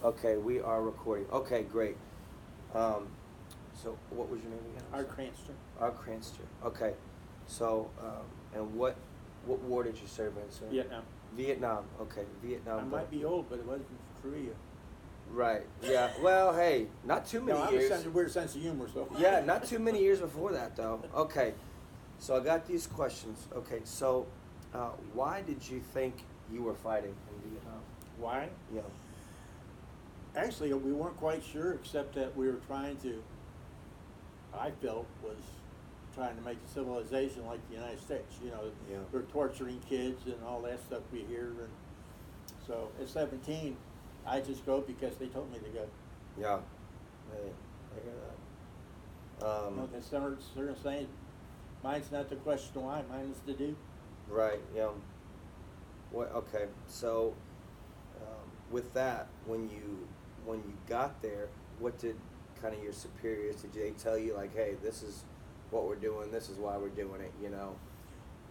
Okay, we are recording. Okay, great. Um, so what was your name again? Art Cranston. Art Cranston. Okay. So, and what war did you serve in, sir? Vietnam. Vietnam. Okay, Vietnam. I might be old, but it wasn't Korea. Right. Yeah. Well, hey, not too many No, I years. have a weird sense of humor, so. Yeah, not too many years before that, though. Okay. So I got these questions. Okay. So, why did you think you were fighting in Vietnam? Why? Yeah. Actually, we weren't quite sure, except that we were trying to, I felt, was trying to make a civilization like the United States. You know, Yeah. we're torturing kids and all that stuff we hear. And so at 17, I just go because they told me to go. Yeah. Hey, I hear that. You know, because they're saying, mine's not the question why, mine is the do. Right. Yeah. What? Okay. So, with that, when you got there, what did kind of your superiors, did they tell you like, hey, this is what we're doing, this is why we're doing it, you know?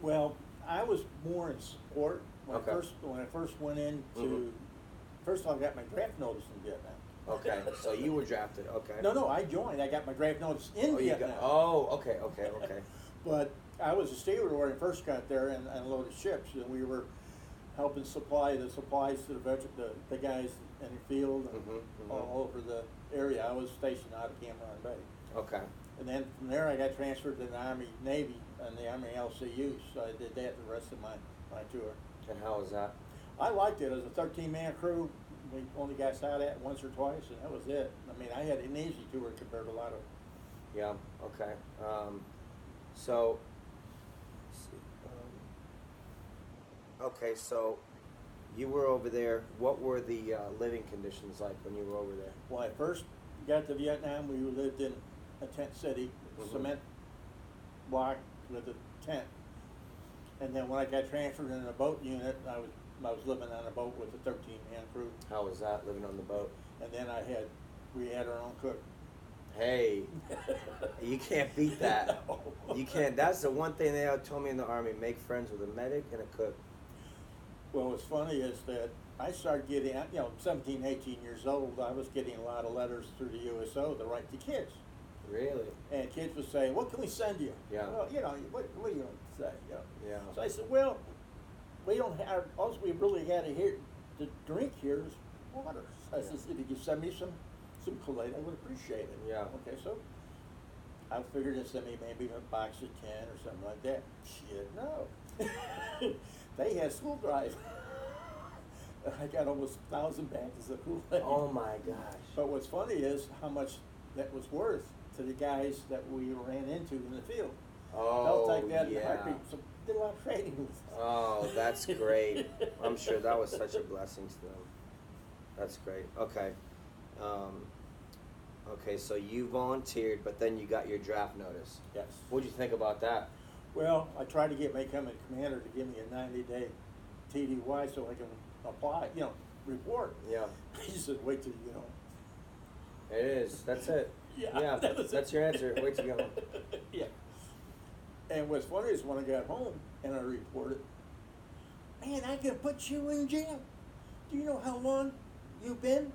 Well, I was more in support when Okay. I first went into. Mhm. First of all, I got my draft notice in Vietnam. Okay. So you were drafted. Okay. No, I joined. I got my draft notice in Oh, you Vietnam. got. Oh, okay. But I was a steward when I first got there and unloaded ships, and we were helping supply the supplies to the guys in the field and all over the area. I was stationed out of Cam Ranh Bay. Okay. And then from there, I got transferred to the Army Navy and the Army LCU, so I did that the rest of my tour. And how was that? I liked it. As a 13-man crew, we only got shot at once or twice, and that was it. I mean, I had an easy tour compared to a lot of. Yeah. Okay. So. Okay, so you were over there. What were the living conditions like when you were over there? When I first got to Vietnam, we lived in a tent city, cement block with a tent. And then when I got transferred in a boat unit, I was living on a boat with a 13-man crew. How was that, living on the boat? And then we had our own cook. Hey, you can't beat that. No. You can't. That's the one thing they told me in the Army: make friends with a medic and a cook. Well, what's funny is that I started getting, 17, 18 years old, I was getting a lot of letters through the USO to write to kids. Really? And kids would say, what can we send you? Yeah. Well, what are you going to say? Yeah. So I said, well, we don't have, all we really had to drink here is water. I said, if you could send me some Kool-Aid, I would appreciate it. Yeah. Okay, so I figured to send me maybe a box of 10 or something like that. Shit, no. They had school drive. I got almost 1,000 bags of Kool-Aid. Oh my gosh. But what's funny is how much that was worth to the guys that we ran into in the field. Oh, They'll take that yeah. in a heartbeat. So did a lot of trading with us. Oh, that's great. I'm sure that was such a blessing to them. That's great. Okay. Okay, so you volunteered, but then you got your draft notice. Yes. What'd you think about that? Well, I tried to get my company commander to give me a 90-day TDY so I can apply, report. Yeah. He said, wait till you get home. It is. That's it. Yeah, That's your answer. Wait till you get home. Yeah. And what's funny is when I got home and I reported, man, I can put you in jail. Do you know how long you've been?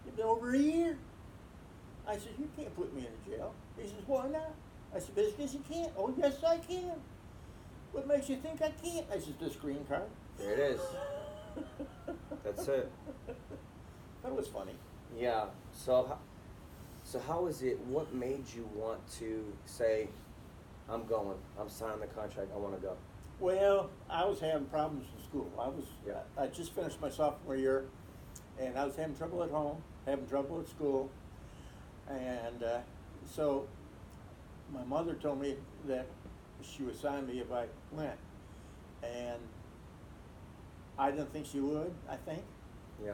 You've been over a year. I said, you can't put me in jail. He says, why not? I said, because you can't. Oh, yes, I can. What makes you think I can't? I said, this green card. There it is. That's it. That was funny. Yeah. So how was it? What made you want to say, I'm going. I'm signing the contract. I want to go. Well, I was having problems in school. Yeah. I just finished my sophomore year, and I was having trouble at home, having trouble at school, and so my mother told me that she would sign me if I went, and I didn't think she would. I think. Yeah.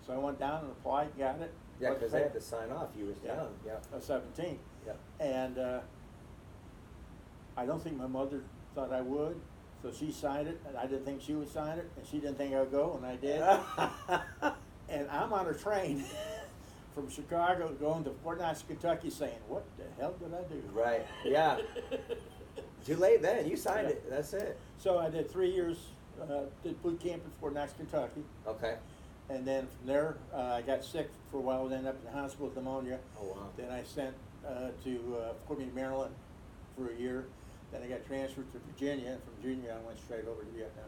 So I went down and applied, got it. Yeah, because they had to sign off. You was Yeah. young. Yeah. I was 17. Yeah. And I don't think my mother thought I would, so she signed it, and I didn't think she would sign it, and she didn't think I would go, and I did. And I'm on a train from Chicago going to Fort Knox, Kentucky, saying, what the hell did I do? Right. Yeah. Too late then. You signed Yeah. it. That's it. So I did 3 years, did boot camp in Fort Knox, Kentucky, Okay. And then from there, I got sick for a while, ended up in the hospital with pneumonia. Oh, wow. Then I sent to Fort Meade, Maryland for a year. Then I got transferred to Virginia, and from Virginia I went straight over to Vietnam.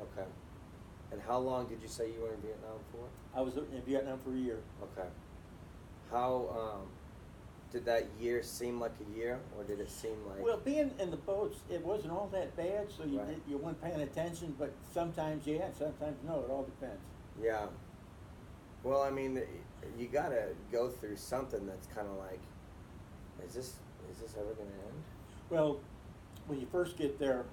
Okay. And how long did you say you were in Vietnam for? I was in Vietnam for a year. Okay. How did that year seem like a year, or did it seem like? Well, being in the boats, it wasn't all that bad, so you Right. you weren't paying attention. But sometimes yeah, and sometimes no. It all depends. Yeah. Well, I mean, you gotta go through something that's kind of like, is this ever gonna end? Well, when you first get there,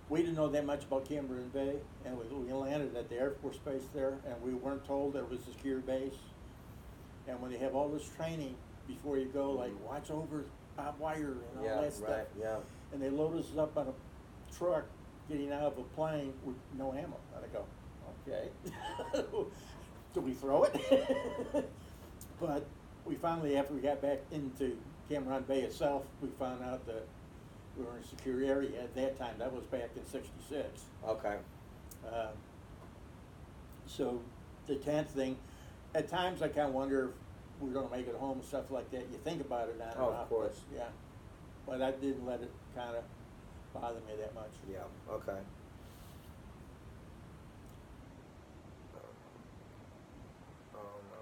we didn't know that much about Cameron Bay, and we landed at the Air Force Base there, and we weren't told there was a secure base. And when they have all this training before you go, like watch over barbed wire and all Yeah, that stuff, right. Yeah. and they load us up on a truck getting out of a plane with no ammo. And I go, okay, do we throw it? But we finally, after we got back into Cameron Bay itself, we found out that we were in a secure area at that time. That was back in '66. Okay. So the tent thing, at times I kind of wonder if we're going to make it home and stuff like that. You think about it on and Oh, of off, course. but yeah. But I didn't let it kind of bother me that much. Yeah. Okay. Oh no.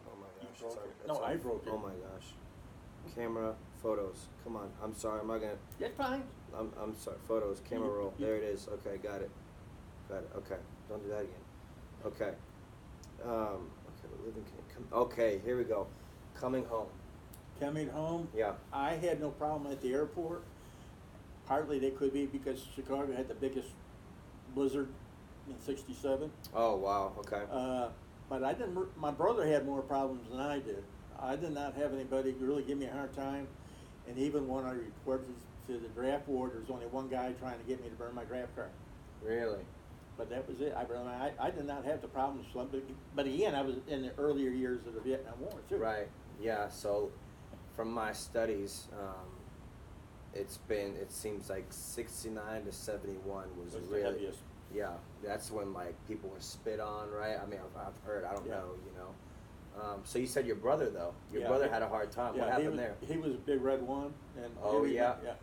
Oh my You gosh. broke sorry, it. No, it's I off. broke it. Oh my gosh. Camera, photos. Come on. I'm sorry. I'm not gonna. That's fine. I'm sorry. Photos. Camera roll. You- There it is. Okay. Got it. Got it. Okay. Don't do that again. Okay. Okay. We're living. Okay. Here we go. Coming home. Coming home, Yeah. I had no problem at the airport. Partly they could be because Chicago had the biggest blizzard in '67. Oh wow. Okay. But I didn't. My brother had more problems than I did. I did not have anybody really give me a hard time, and even when I reported to the draft board, there was only one guy trying to get me to burn my draft card. Really. But that was it. I did not have the problems. But again, I was in the earlier years of the Vietnam War too. Right. Yeah. So, from my studies, it seems like 69 to 71 was Was the really. heaviest. Yeah, that's when like people were spit on, right? I mean, I've heard. I don't Yeah. know, you know. So you said your brother though. Your Yeah, brother he- had a hard time. Yeah, What happened there? He was a big red one, and Oh, yeah. yeah,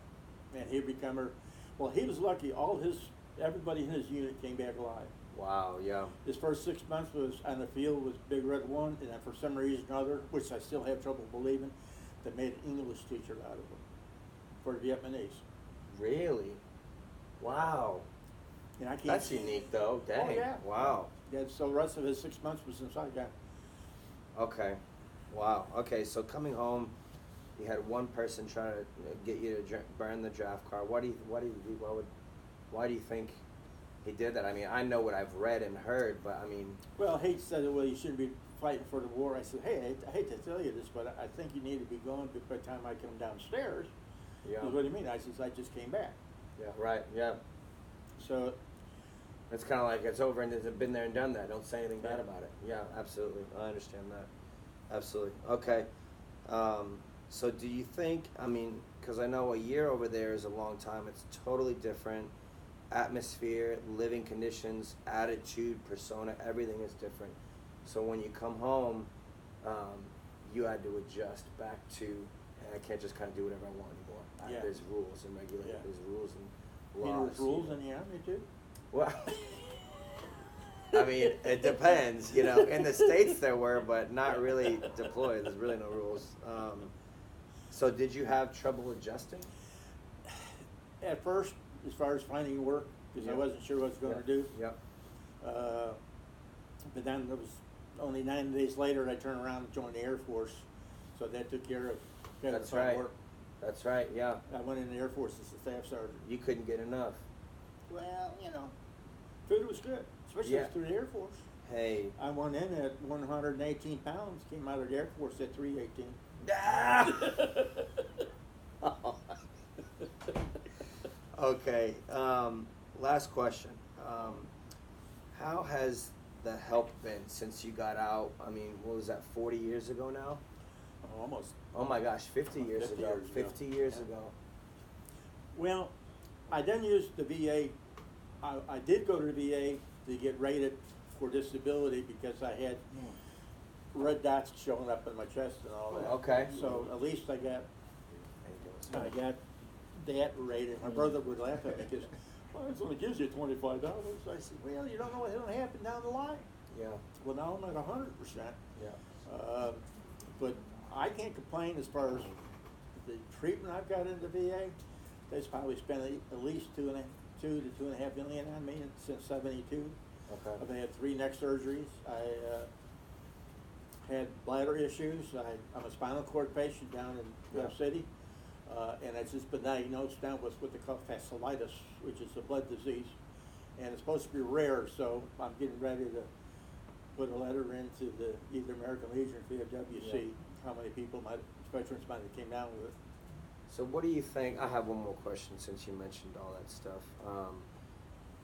and he become her. Well, he was lucky. Everybody in his unit came back alive. Wow. Yeah. His first 6 months was on the field was big red one, and then for some reason or other, which I still have trouble believing, they made an English teacher out of him for Vietnamese. Really? Wow. And I can't. That's unique though. Dang. Oh yeah. Wow. Yeah. So the rest of his 6 months was inside. Yeah. Okay. Wow. Okay. So coming home, you had one person try to get you to burn the draft card. Why do you think he did that? I mean, I know what I've read and heard, but I mean. Well, he said, well, you shouldn't be fighting for the war. I said, hey, I hate to tell you this, but I think you need to be gone by the time I come downstairs. Yeah. He goes, what do you mean? I says, I just came back. Yeah. Right. Yeah. So, It's kind of like it's over and it's been there and done that. Don't say anything bad Yeah. about it. Yeah. Absolutely. I understand that. Absolutely. Okay. So do you think? I mean, because I know a year over there is a long time. It's totally different. Atmosphere, living conditions, attitude, persona, everything is different. So when you come home, you had to adjust back to, hey, I can't just kind of do whatever I want anymore. Yeah. There's rules and regulations. Yeah. There's rules and you know, laws. there's rules in the army too. Well, I mean, it depends. You know, in the States there were, but not really deployed. There's really no rules. So did you have trouble adjusting? At first, as far as finding work, because I Yeah. wasn't sure what I was going Yeah. to do. Yep. But then it was only 9 days later I turned around and joined the Air Force, so that took care of having That's to find right. work. That's right. Yeah. I went in the Air Force as a staff sergeant. You couldn't get enough. Well, you know, food was good, especially Yeah. through the Air Force. Hey. I went in at 118 pounds, came out of the Air Force at 318. Okay. Last question. How has the help been since you got out? I mean, what was that, 40 years ago now? Almost. Oh my gosh, 50 years 50 ago. years ago. 50 years Yeah. ago. Well, I then used the VA. I did go to the VA to get rated for disability because I had red dots showing up in my chest and all that. Okay. So at least I got that rated. My brother would laugh at me because, well, it only gives you $25. I said, well, you don't know what's going to happen down the line. Yeah. Well, now I'm at 100%. Yeah. But I can't complain as far as the treatment I've got in the VA. They've probably spent at least $2 to $2.5 million on me since '72. Okay. I've had 3 neck surgeries. I had bladder issues. I'm a spinal cord patient down in New City, and I've just been diagnosed now with what they call fasciitis, which is a blood disease, and it's supposed to be rare. So I'm getting ready to put a letter into the either American Legion or VFWC. How many people, veterans might have came down with it. So what do you think? I have one more question since you mentioned all that stuff.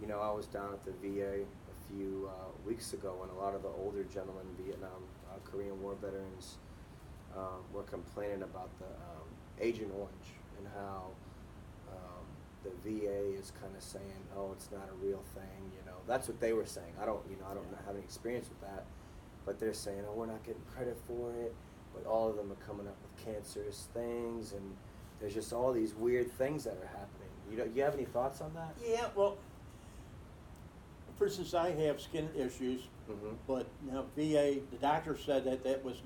You know, I was down at the VA a few weeks ago when a lot of the older gentlemen, Vietnam, Korean War veterans, were complaining about the Agent Orange and how the VA is kind of saying, "Oh, it's not a real thing." You know, that's what they were saying. I don't have any experience with that, but they're saying, "Oh, we're not getting credit for it." But all of them are coming up with cancerous things, and there's just all these weird things that are happening. You have any thoughts on that? Yeah, well, for instance, I have skin issues, but VA, the doctor said that was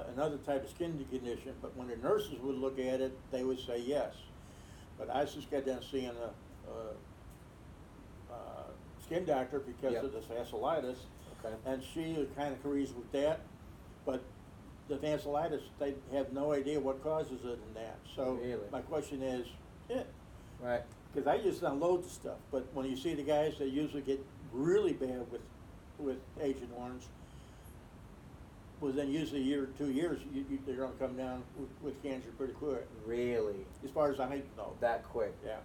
another type of skin condition. But when the nurses would look at it, they would say yes. But I just got done seeing a skin doctor because of this vasculitis, and she kind of agrees with that. But the vasculitis, they have no idea what causes it in that. So my question is, right? Because I used to unload the stuff, but when you see the guys that usually get really bad with Agent Orange, within usually a year or 2 years, they're going to come down with cancer pretty quick. Really? As far as I know. That quick? Yeah.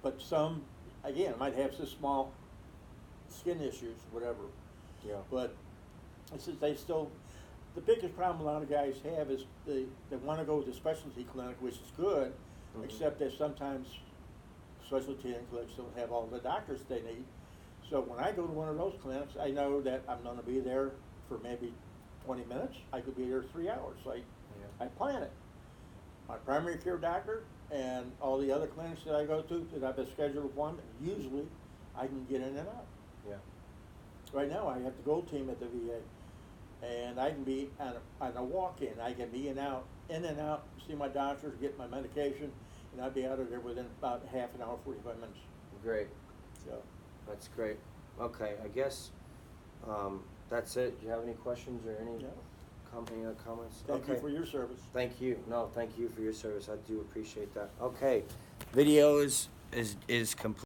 But some, again, might have some small skin issues, whatever. Yeah. But since they still, the biggest problem a lot of guys have is they want to go to the specialty clinic, which is good, except that sometimes specialty clinics don't have all the doctors they need. So when I go to one of those clinics, I know that I'm going to be there for maybe 20 minutes. I could be there 3 hours. So I plan it. My primary care doctor and all the other clinics that I go to that I've a scheduled appointment, usually I can get in and out. Yeah. Right now, I have the Gold Team at the VA, and I can be on a walk-in. I can be in and out, see my doctor, get my medication, and I'd be out of there within about half an hour, 45 minutes. Great. So That's great. Okay, I guess that's it. Do you have any questions or any other comments? Thank you for your service. Thank you. No, thank you for your service. I do appreciate that. Okay, video is complete.